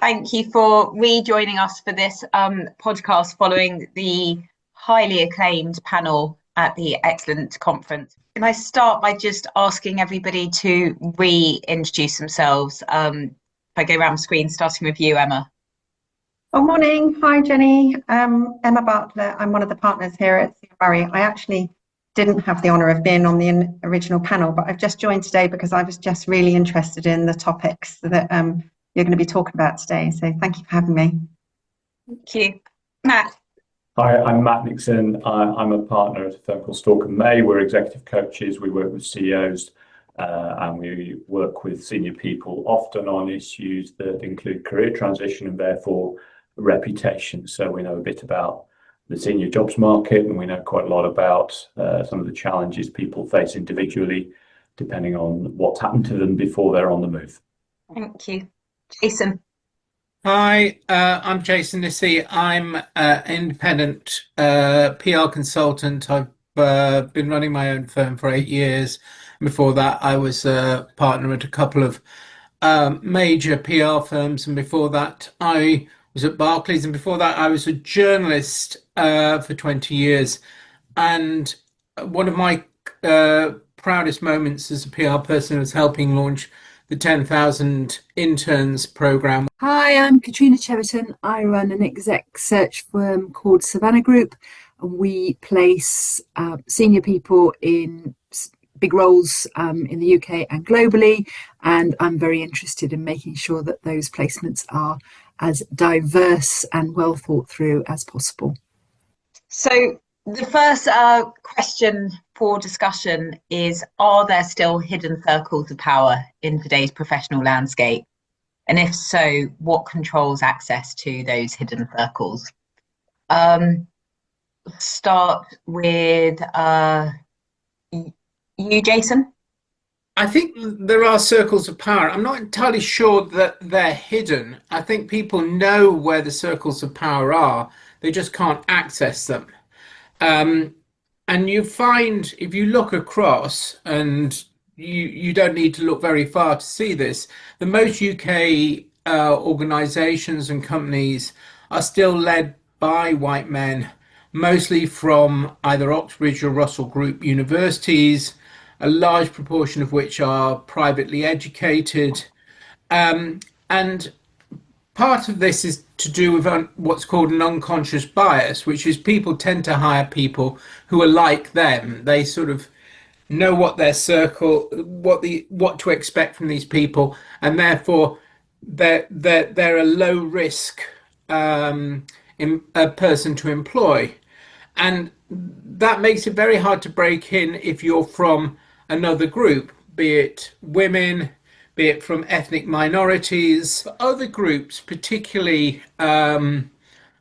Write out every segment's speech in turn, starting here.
thank you for rejoining us for this podcast following the highly acclaimed panel at the excellent conference. Can I start by just asking everybody to reintroduce themselves? If I go around the screen, starting with you, Emma. Good morning. Hi, Jenny. Emma Bartlett. I'm one of the partners here at Barry. I actually didn't have the honour of being on the original panel, but I've just joined today because I was just really interested in the topics that you're going to be talking about today. So thank you for having me. Thank you. Matt. Hi, I'm Matt Nixon. I'm a partner at a firm called Stork & May. We're executive coaches. We work with CEOs and we work with senior people often on issues that include career transition and therefore reputation. So we know a bit about the senior jobs market, and we know quite a lot about some of the challenges people face individually, depending on what's happened to them before they're on the move. Thank you. Jason. Hi, I'm Jason Nissy. I'm an independent PR consultant. I've been running my own firm for 8 years. Before that, I was a partner at a couple of major PR firms, and before that, I was at Barclays, and before that, I was a journalist for 20 years. And one of my proudest moments as a PR person was helping launch the 10,000 Interns program. Hi, I'm Katrina Cheverton. I run an exec search firm called Savannah Group. We place senior people in big roles in the UK and globally, and I'm very interested in making sure that those placements are as diverse and well thought through as possible. So the first question for discussion is, are there still hidden circles of power in today's professional landscape? And if so, what controls access to those hidden circles? Start with you, Jason. I think there are circles of power. I'm not entirely sure that they're hidden. I think people know where the circles of power are. They just can't access them. And you find, if you look across, and you don't need to look very far to see this, the most UK organisations and companies are still led by white men, mostly from either Oxbridge or Russell Group universities, a large proportion of which are privately educated. And part of this is to do with what's called an unconscious bias, which is people tend to hire people who are like them. They sort of know what their circle, what to expect from these people, and therefore they're a low risk a person to employ. And that makes it very hard to break in if you're from another group, be it women, be it from ethnic minorities. Other groups, particularly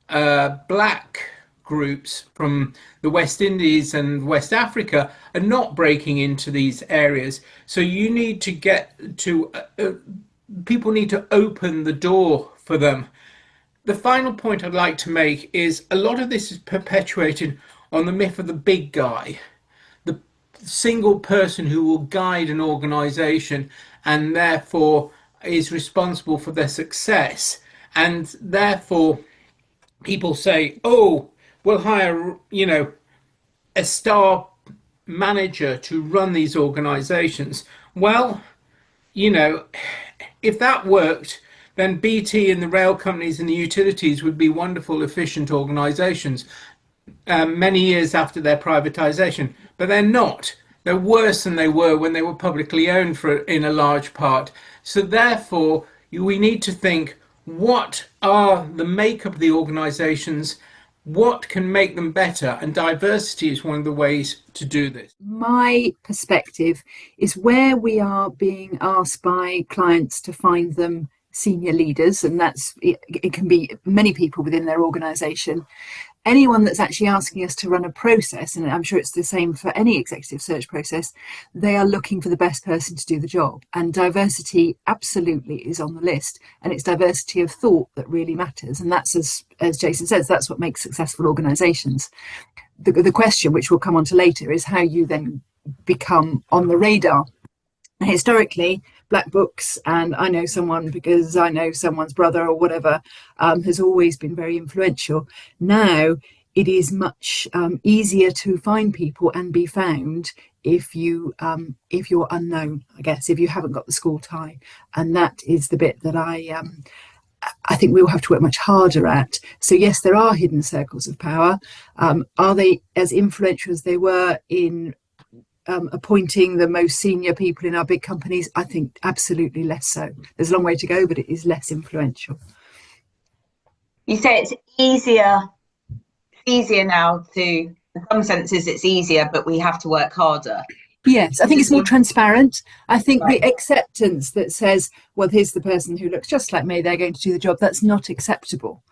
black groups from the West Indies and West Africa, are not breaking into these areas. So you need to get to, people need to open the door for them. The final point I'd like to make is a lot of this is perpetuated on the myth of the big guy, the single person who will guide an organization and therefore is responsible for their success. And therefore people say, oh, we'll hire, a star manager to run these organizations. Well, if that worked, then BT and the rail companies and the utilities would be wonderful, efficient organizations many years after their privatization. But they're not. They're worse than they were when they were publicly owned in a large part. So therefore, we need to think, what are the makeup of the organizations? What can make them better? And diversity is one of the ways to do this. My perspective is where we are being asked by clients to find them senior leaders, and it can be many people within their organisation. Anyone that's actually asking us to run a process, and I'm sure it's the same for any executive search process, they are looking for the best person to do the job. And diversity absolutely is on the list, and it's diversity of thought that really matters. And that's, as Jason says, that's what makes successful organisations. The question, which we'll come on to later, is how you then become on the radar. And historically, black books, and I know someone because I know someone's brother or whatever, has always been very influential. Now it is much easier to find people and be found if you're unknown, I guess, if you haven't got the school tie. And that is the bit that I think we'll have to work much harder at. So yes, there are hidden circles of power. Are they as influential as they were in appointing the most senior people in our big companies? I think absolutely less so. There's a long way to go, but it is less influential. You say it's easier now to, in some senses it's easier, but we have to work harder. Yes, I think it's more transparent. I think Right. the acceptance that says, well, here's the person who looks just like me, they're going to do the job, that's not acceptable.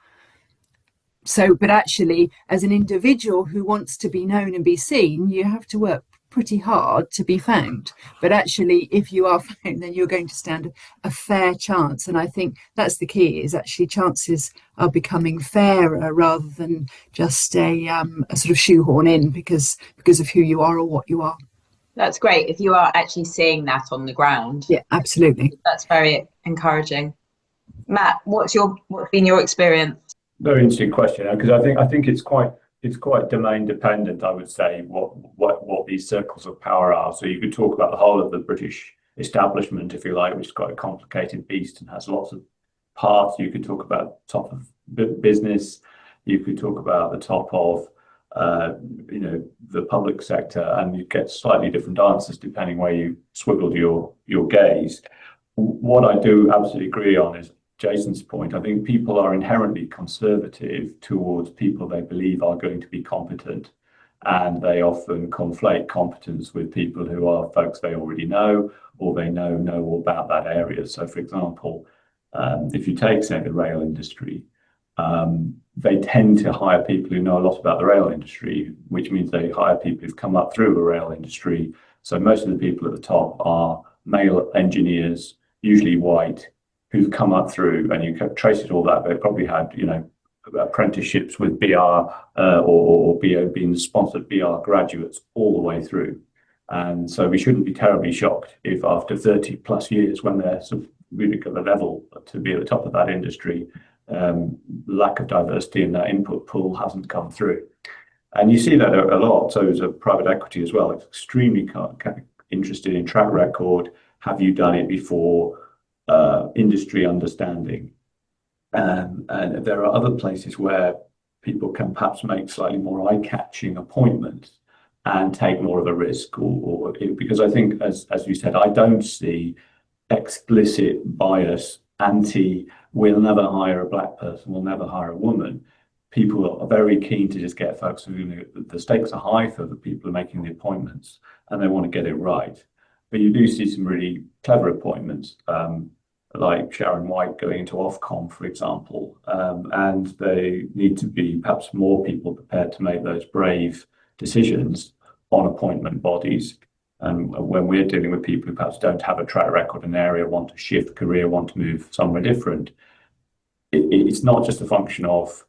So, but actually, as an individual who wants to be known and be seen, you have to work pretty hard to be found. But actually, if you are found, then you're going to stand a fair chance. And I think that's the key, is actually chances are becoming fairer rather than just a sort of shoehorn in because of who you are or what you are. That's great if you are actually seeing that on the ground. Yeah, absolutely. That's very encouraging. Matt, what's been your experience? Very interesting question, because I think it's quite domain dependent. I would say what these circles of power are. So you could talk about the whole of the British establishment, if you like, which is quite a complicated beast and has lots of parts. You could talk about top of business. You could talk about the top of the public sector, and you get slightly different answers depending where you swiveled your gaze. What I do absolutely agree on is Jason's point. I think people are inherently conservative towards people they believe are going to be competent, and they often conflate competence with people who are folks they already know or they know all about that area. So, for example, if you take, say, the rail industry, they tend to hire people who know a lot about the rail industry, which means they hire people who've come up through the rail industry. So most of the people at the top are male engineers, usually white, who've come up through, and you can trace it all that. They probably had, apprenticeships with BR or being sponsored BR graduates all the way through. And so we shouldn't be terribly shocked if after 30 plus years, when they're sort of really at the level to be at the top of that industry, lack of diversity in that input pool hasn't come through. And you see that a lot. So as a private equity as well, it's extremely interested in track record. Have you done it before? Industry understanding. And there are other places where people can perhaps make slightly more eye-catching appointments and take more of a risk, or because I think, as you said, I don't see explicit bias, we'll never hire a black person, we'll never hire a woman. People are very keen to just get folks who, the stakes are high for the people who are making the appointments, and they want to get it right. But you do see some really clever appointments, like Sharon White going into Ofcom, for example, and they need to be perhaps more people prepared to make those brave decisions on appointment bodies. And when we're dealing with people who perhaps don't have a track record in an area, want to shift career, want to move somewhere different, it's not just a function of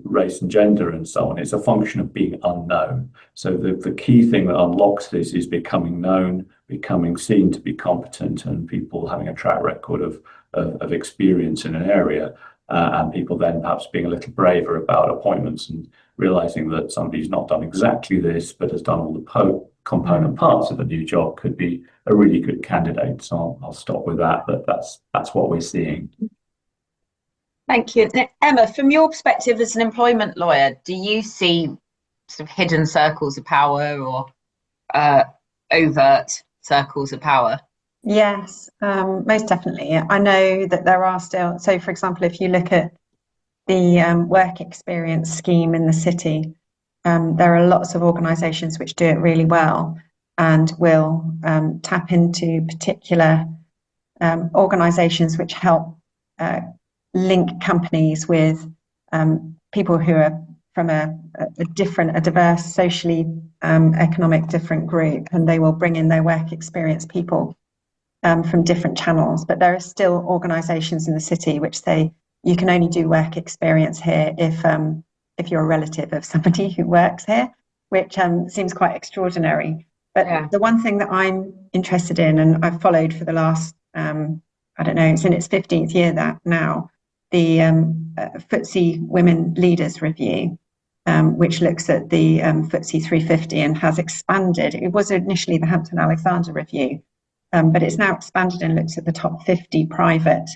race and gender and so on. It's a function of being unknown. So the key thing that unlocks this is becoming known, becoming seen to be competent, and people having a track record of experience in an area, and people then perhaps being a little braver about appointments and realizing that somebody's not done exactly this but has done all the component parts of the new job could be a really good candidate. So I'll stop with that, but that's what we're seeing. Thank you. Emma, from your perspective as an employment lawyer, do you see sort of hidden circles of power or overt circles of power? Yes, most definitely. I know that there are still, so for example, if you look at the work experience scheme in the city, there are lots of organisations which do it really well and will tap into particular organisations which help link companies with people who are from a diverse, socially, economic different group, and they will bring in their work experience people from different channels. But there are still organisations in the city which say you can only do work experience here if you're a relative of somebody who works here, which seems quite extraordinary. But the one thing that I'm interested in, and I've followed for the last, I don't know, it's in its 15th year that now, the FTSE Women Leaders Review, which looks at the FTSE 350 and has expanded. It was initially the Hampton Alexander Review, but it's now expanded and looks at the top 50 private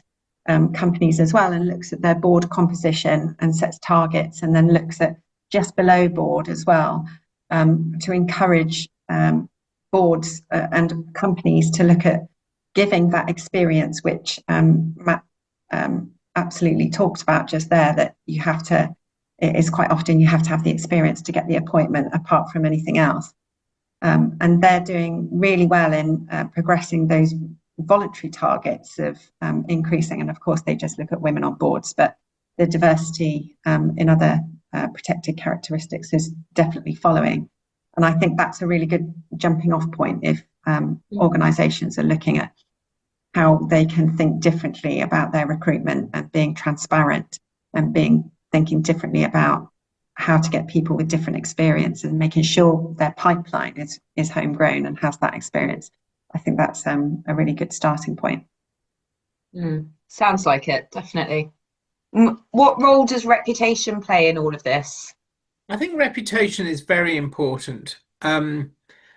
companies as well, and looks at their board composition and sets targets, and then looks at just below board as well, to encourage boards and companies to look at giving that experience, which Matt absolutely talked about just there, that you have to, it is quite often you have to have the experience to get the appointment apart from anything else. And they're doing really well in progressing those voluntary targets of increasing, and of course they just look at women on boards, but the diversity in other protected characteristics is definitely following. And I think that's a really good jumping off point if organisations are looking at how they can think differently about their recruitment and being transparent and thinking differently about how to get people with different experience and making sure their pipeline is homegrown and has that experience. I think that's a really good starting point. Sounds like it, definitely. What role does reputation play in all of this? I think reputation is very important, and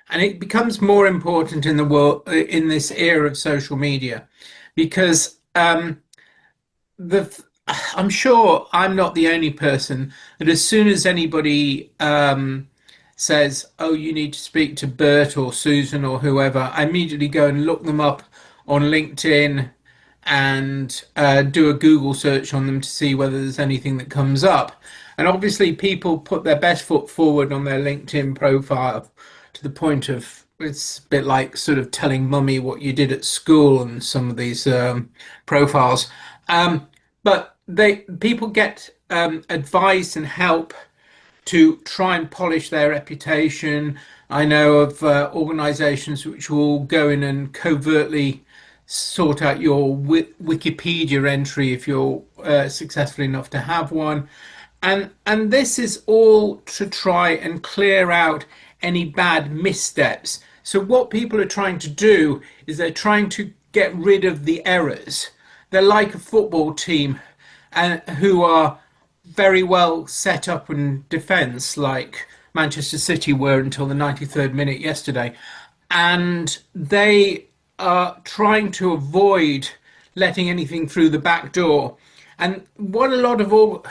it becomes more important in the world in this era of social media, because I'm sure I'm not the only person that as soon as anybody says, "Oh, you need to speak to Bert or Susan or whoever," I immediately go and look them up on LinkedIn and do a Google search on them to see whether there's anything that comes up. And obviously people put their best foot forward on their LinkedIn profile to the point of, it's a bit like sort of telling mummy what you did at school on some of these profiles. But people get advice and help to try and polish their reputation. I know of organisations which will go in and covertly sort out your Wikipedia entry if you're successful enough to have one. And this is all to try and clear out any bad missteps. So what people are trying to do is they're trying to get rid of the errors. They're like a football team who are very well set up in defence, like Manchester City were until the 93rd minute yesterday. And they are trying to avoid letting anything through the back door. And what a lot of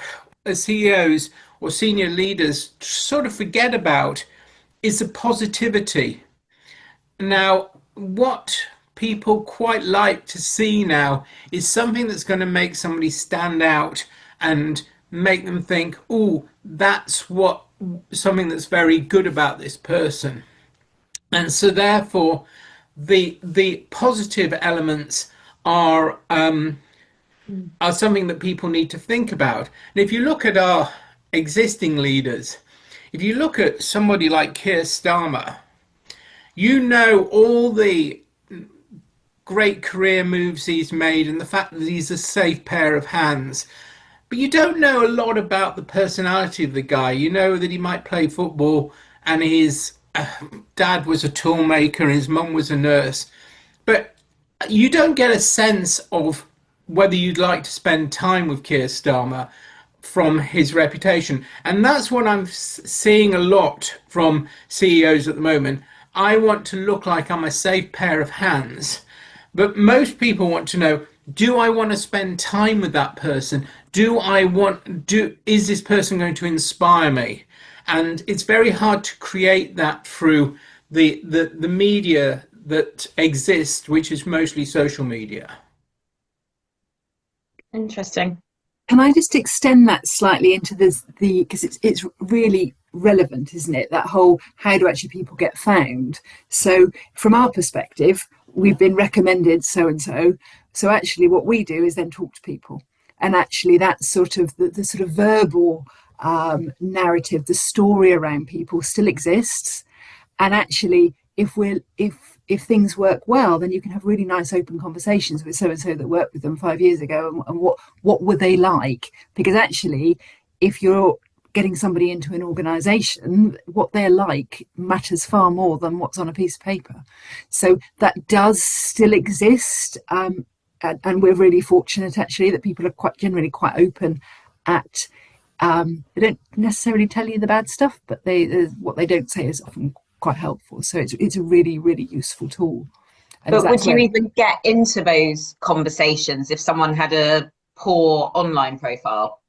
CEOs or senior leaders sort of forget about is the positivity. Now, what people quite like to see now is something that's going to make somebody stand out and make them think, oh, that's something that's very good about this person. And so therefore the positive elements are something that people need to think about. And if you look at our existing leaders, if you look at somebody like Keir Starmer, you know all the great career moves he's made and the fact that he's a safe pair of hands. But you don't know a lot about the personality of the guy. You know that he might play football and his dad was a toolmaker, his mum was a nurse. But you don't get a sense of whether you'd like to spend time with Keir Starmer from his reputation. And that's what I'm seeing a lot from CEOs at the moment. I want to look like I'm a safe pair of hands. But most people want to know, do I want to spend time with that person? Is this person going to inspire me? And it's very hard to create that through the media that exists, which is mostly social media. Interesting. Can I just extend that slightly into because it's really relevant, isn't it? That whole, how do actually people get found? So from our perspective, we've been recommended so-and-so. So actually what we do is then talk to people. And actually that's sort of the sort of verbal narrative, the story around people still exists. And actually if things work well, then you can have really nice open conversations with so-and-so that worked with them 5 years ago and what were they like? Because actually, if you're getting somebody into an organization, what they're like matters far more than what's on a piece of paper. So that does still exist. And we're really fortunate actually that people are generally quite open at, they don't necessarily tell you the bad stuff, but what they don't say is often quite helpful. So it's a really, really useful tool. But would you even get into those conversations if someone had a poor online profile?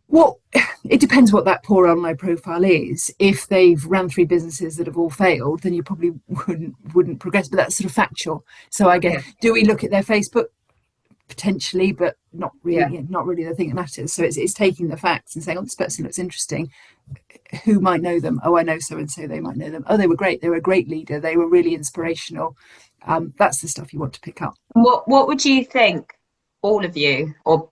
Well, it depends what that poor online profile is. If they've ran 3 businesses that have all failed, then you probably wouldn't progress. But that's sort of factual. So I guess, do we look at their Facebook? Potentially, but not really. Not really the thing that matters. So it's taking the facts and saying, "Oh, this person looks interesting. Who might know them? Oh, I know so and so. They might know them. Oh, they were great. They were a great leader. They were really inspirational." That's the stuff you want to pick up. What would you think, all of you, or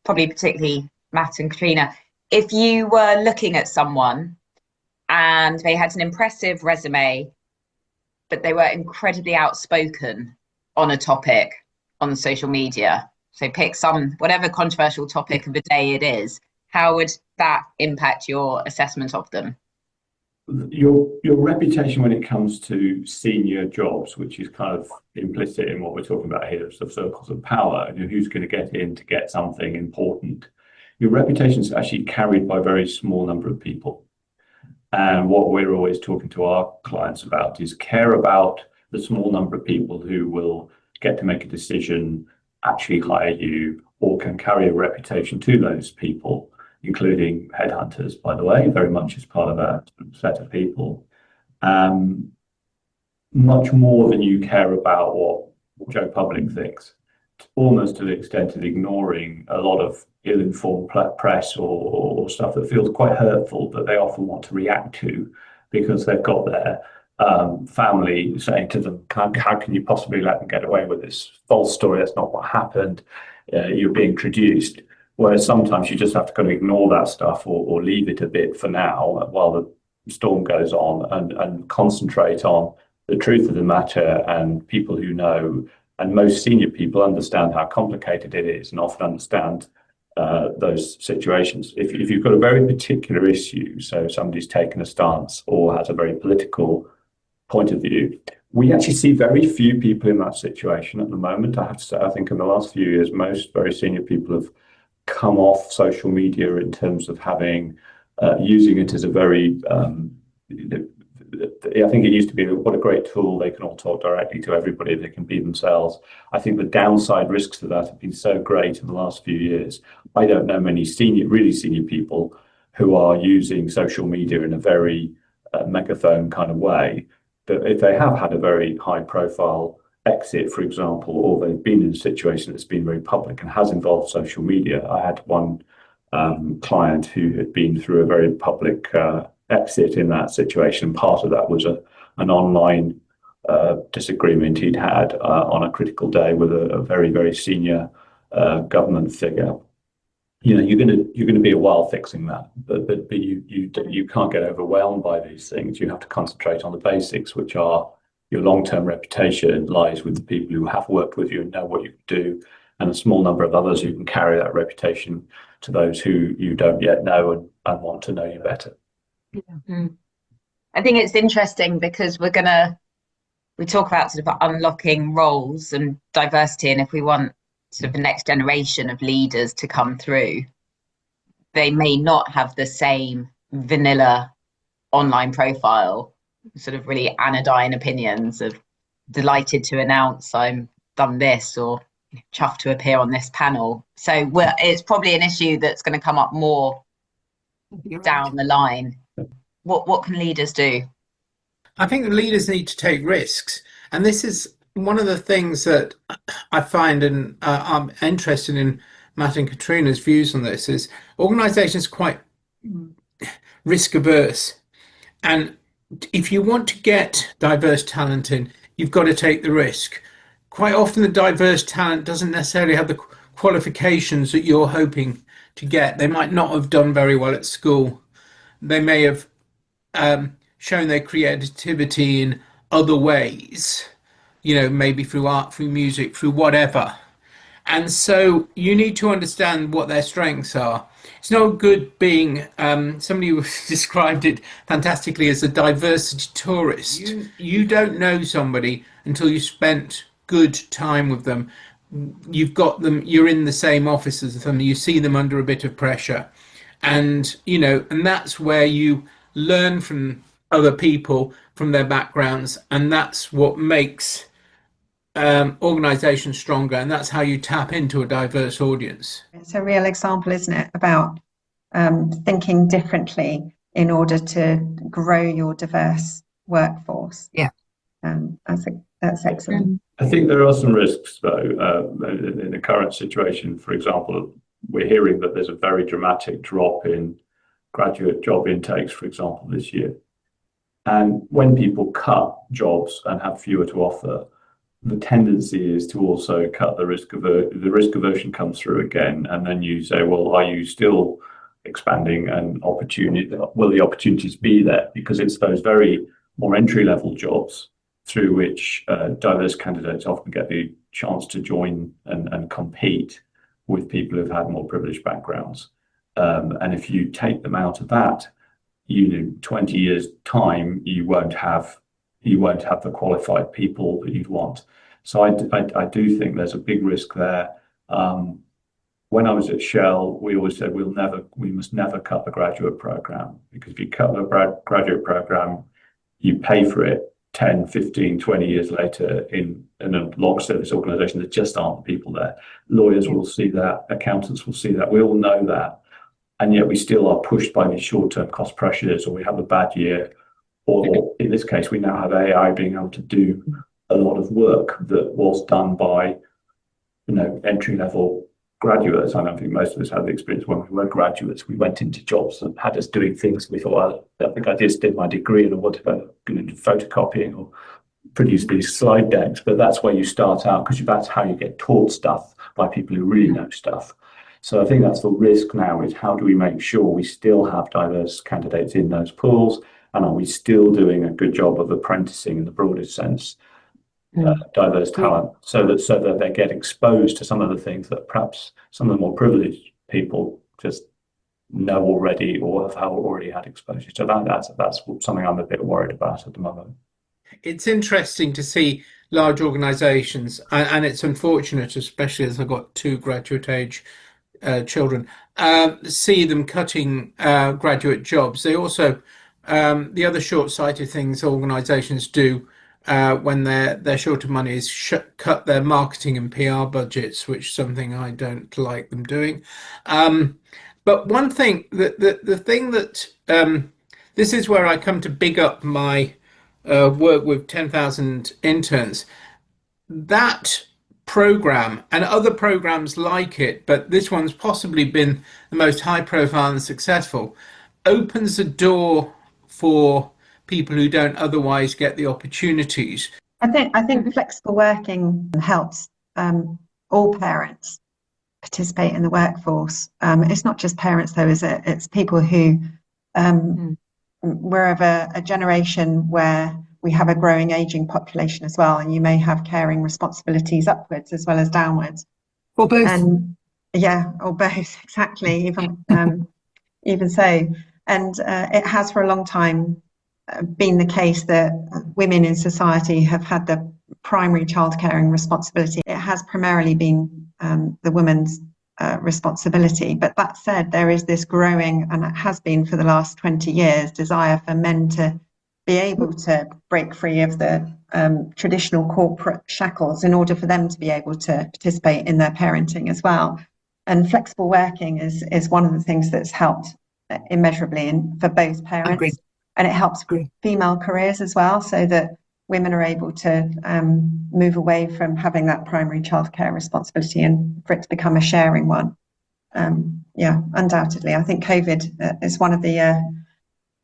probably particularly Matt and Katrina, if you were looking at someone and they had an impressive resume, but they were incredibly outspoken on a topic on social media? So pick whatever controversial topic of the day it is. How would that impact your assessment of them? Your reputation when it comes to senior jobs, which is kind of implicit in what we're talking about here, of circles of power, and who's going to get in to get something important. Your reputation is actually carried by a very small number of people. And what we're always talking to our clients about is care about the small number of people who will get to make a decision, actually hire you, or can carry a reputation to those people, including headhunters, by the way, very much as part of that set of people. Much more than you care about what Joe Public thinks, almost to the extent of ignoring a lot of ill-informed press or stuff that feels quite hurtful that they often want to react to because they've got their family saying to them, how can you possibly let them get away with this false story? That's not what happened. You're being traduced. Whereas sometimes you just have to kind of ignore that stuff or leave it a bit for now while the storm goes on and concentrate on the truth of the matter and people who know. And most senior people understand how complicated it is and often understand those situations. If you've got a very particular issue, so somebody's taken a stance or has a very political point of view, we actually see very few people in that situation at the moment. I have to say, I think in the last few years, most very senior people have come off social media in terms of having using it as a very I think it used to be what a great tool. They can all talk directly to everybody. They can be themselves. I think the downside risks to that have been so great in the last few years. I don't know many really senior people who are using social media in a very megaphone kind of way. But if they have had a very high profile exit, for example, or they've been in a situation that's been very public and has involved social media. I had one client who had been through a very public exit in that situation. Part of that was an online disagreement he'd had on a critical day with a very, very senior government figure. You know, you're gonna be a while fixing that, but you can't get overwhelmed by these things. You have to concentrate on the basics, which are your long-term reputation lies with the people who have worked with you and know what you can do, and a small number of others who can carry that reputation to those who you don't yet know and want to know you better. Yeah. I think it's interesting because we talk about sort of unlocking roles and diversity, and if we want sort of the next generation of leaders to come through, they may not have the same vanilla online profile, sort of really anodyne opinions of delighted to announce I'm done this or chuffed to appear on this panel. So it's probably an issue that's going to come up more down the line. What can leaders do? I think the leaders need to take risks, and this is one of the things that I find, and I'm interested in Matt and Katrina's views on this, is organisations quite risk averse, and if you want to get diverse talent in, you've got to take the risk. Quite often the diverse talent doesn't necessarily have the qualifications that you're hoping to get. They might not have done very well at school. They may have shown their creativity in other ways, you know, maybe through art, through music, through whatever. And so you need to understand what their strengths are. It's not good being somebody who described it fantastically as a diversity tourist. You don't know somebody until you spent good time with them. You've got them, you're in the same office as them, you see them under a bit of pressure. And, and that's where you learn from other people, from their backgrounds. And that's what makes organizations stronger. And that's how you tap into a diverse audience. It's a real example, isn't it, about thinking differently in order to grow your diverse workforce. Yeah. That's excellent. I think there are some risks, though, in the current situation. For example, we're hearing that there's a very dramatic drop in graduate job intakes, for example, this year. And when people cut jobs and have fewer to offer, the tendency is to also cut the risk aversion comes through again. And then you say, well, are you still expanding an opportunity? Will the opportunities be there? Because it's those very more entry-level jobs through which diverse candidates often get the chance to join and compete with people who've had more privileged backgrounds. And if you take them out of that, 20 years time, you won't have the qualified people that you'd want. So I do think there's a big risk there. When I was at Shell, we always said we must never cut the graduate program, because if you cut the graduate program, you pay for it 10, 15, 20 years later in a long service organization. There just aren't people there. Lawyers will see that, accountants will see that, we all know that. And yet we still are pushed by these short-term cost pressures, or we have a bad year, or in this case, we now have AI being able to do a lot of work that was done by, entry-level graduates. I don't think most of us had the experience when we were graduates. We went into jobs that had us doing things we thought, well, I think I just did my degree and I want to go into photocopying or produce these slide decks. But that's where you start out, because that's how you get taught stuff by people who really know stuff. So I think that's the risk now, is how do we make sure we still have diverse candidates in those pools, and are we still doing a good job of apprenticing in the broadest sense, diverse talent, so that they get exposed to some of the things that perhaps some of the more privileged people just know already or have already had exposure to. That's something I'm a bit worried about at the moment. It's interesting to see large organizations, and it's unfortunate, especially as I've got 2 graduate age children, see them cutting graduate jobs. They also, the other short-sighted things organizations do when they're short of money is cut their marketing and PR budgets, which is something I don't like them doing. But one thing, the thing that this is where I come to big up my work with 10,000 interns. That program and other programs like it, but this one's possibly been the most high profile and successful, opens the door for people who don't otherwise get the opportunities. I think flexible working helps all parents participate in the workforce. It's not just parents though, is it? It's people who we're of a generation where we have a growing aging population as well, and you may have caring responsibilities upwards as well as downwards. Or both. And or both, exactly, even so. And it has for a long time been the case that women in society have had the primary child caring responsibility. It has primarily been the woman's responsibility. But that said, there is this growing, and it has been for the last 20 years, desire for men to be able to break free of the traditional corporate shackles in order for them to be able to participate in their parenting as well. And flexible working is one of the things that's helped immeasurably for both parents. Agreed. And it helps female careers as well, so that women are able to move away from having that primary childcare responsibility and for it to become a sharing one. Undoubtedly. I think COVID is one of the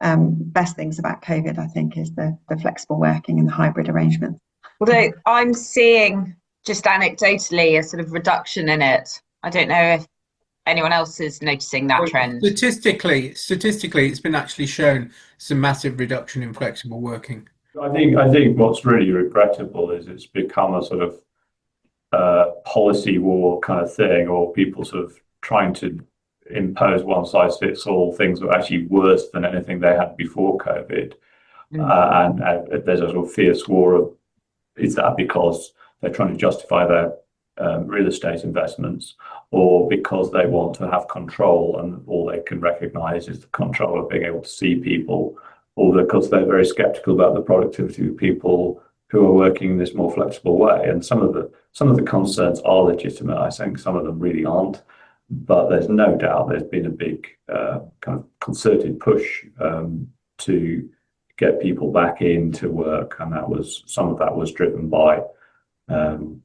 best things about COVID, I think, is the flexible working and the hybrid arrangements. Although I'm seeing, just anecdotally, a sort of reduction in it. I don't know if anyone else is noticing that trend. Statistically, it's been actually shown some massive reduction in flexible working. I think what's really regrettable is it's become a sort of policy war kind of thing, or people sort of trying to impose one-size-fits-all. Things were actually worse than anything they had before COVID. And there's a sort of fierce war of, is that because they're trying to justify their real estate investments, or because they want to have control and all they can recognise is the control of being able to see people, or because they're very sceptical about the productivity of people who are working in this more flexible way. And some of the concerns are legitimate. I think some of them really aren't, but there's no doubt there's been a big kind of concerted push to get people back into work, and some of that was driven by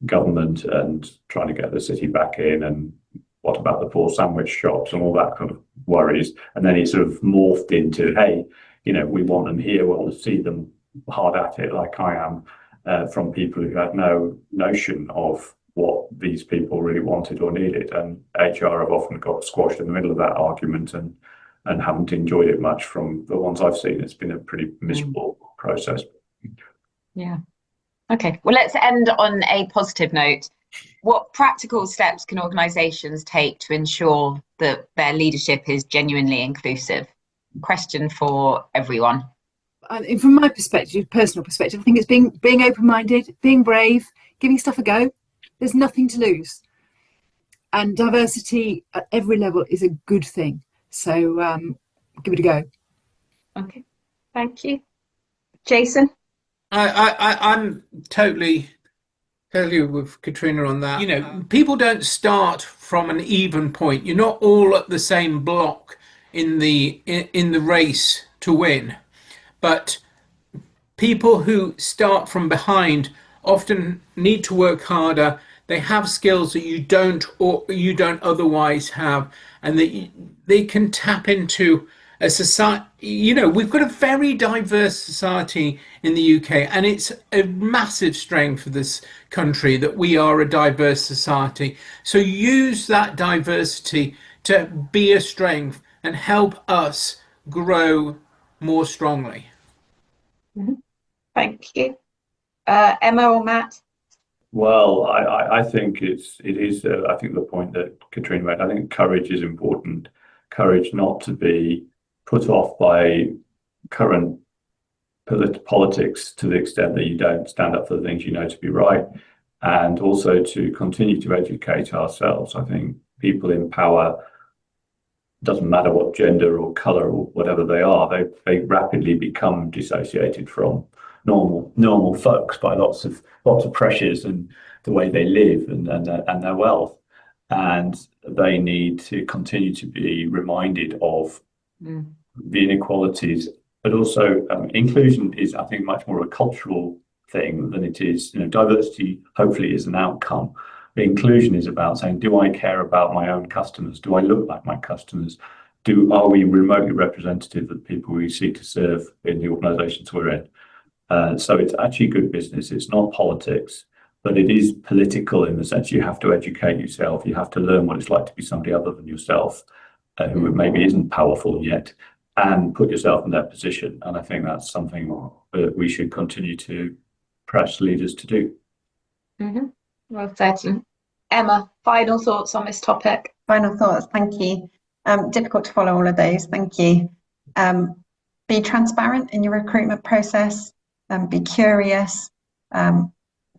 government and trying to get the city back in, and what about the poor sandwich shops and all that kind of worries. And then it sort of morphed into, hey, we want them here, we want to see them hard at it like I am, from people who had no notion of what these people really wanted or needed. And HR have often got squashed in the middle of that argument and haven't enjoyed it much. From the ones I've seen, it's been a pretty miserable process. Yeah. Okay, well, let's end on a positive note. What practical steps can organisations take to ensure that their leadership is genuinely inclusive? Question for everyone. From my perspective, personal perspective, I think it's being open-minded, being brave, giving stuff a go. There's nothing to lose. And diversity at every level is a good thing. So give it a go. Okay, thank you. Jason? I'm totally with Katrina on that. People don't start from an even point. You're not all at the same block in the race to win, but people who start from behind often need to work harder. They have skills that you don't otherwise have, and that they can tap into a society. We've got a very diverse society in the UK, and it's a massive strength for this country that we are a diverse society. So use that diversity to be a strength and help us grow more strongly. Mm-hmm. Thank you. Emma or Matt? Well, I think it is. I think the point that Katrina made, I think courage is important. Courage not to be put off by current politics to the extent that you don't stand up for the things you know to be right, and also to continue to educate ourselves. I think people in power, doesn't matter what gender or colour or whatever they are, they rapidly become dissociated from normal folks by lots of pressures and the way they live and their wealth, and they need to continue to be reminded of the inequalities. But also inclusion is, I think, much more a cultural thing than it is. Diversity hopefully is an outcome. The inclusion is about saying, do I care about my own customers? Do I look like my customers? Are we remotely representative of the people we seek to serve in the organisations we're in? So it's actually good business. It's not politics, but it is political in the sense you have to educate yourself. You have to learn what it's like to be somebody other than yourself, who maybe isn't powerful yet, and put yourself in that position. And I think that's something that we should continue to press leaders to do. Mm-hmm. Well said. Emma, final thoughts on this topic? Final thoughts, thank you. Difficult to follow all of those, thank you. Be transparent in your recruitment process, be curious,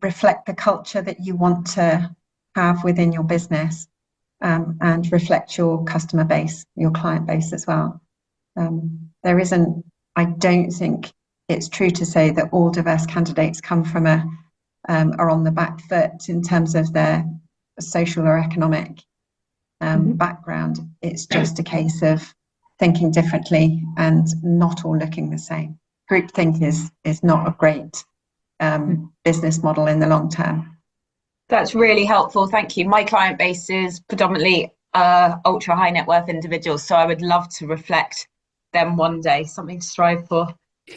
reflect the culture that you want to have within your business, and reflect your customer base, your client base as well. I don't think it's true to say that all diverse candidates come from are on the back foot in terms of their social or economic background. It's just a case of thinking differently and not all looking the same. Groupthink is not a great business model in the long term. That's really helpful. Thank you. My client base is predominantly ultra high net worth individuals, so I would love to reflect them one day, something to strive for.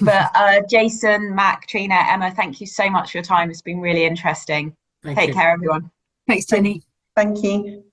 But Jason, Matt, Katrina, Emma, thank you so much for your time. It's been really interesting. Take care, everyone. Thanks, Jenny. Thank you.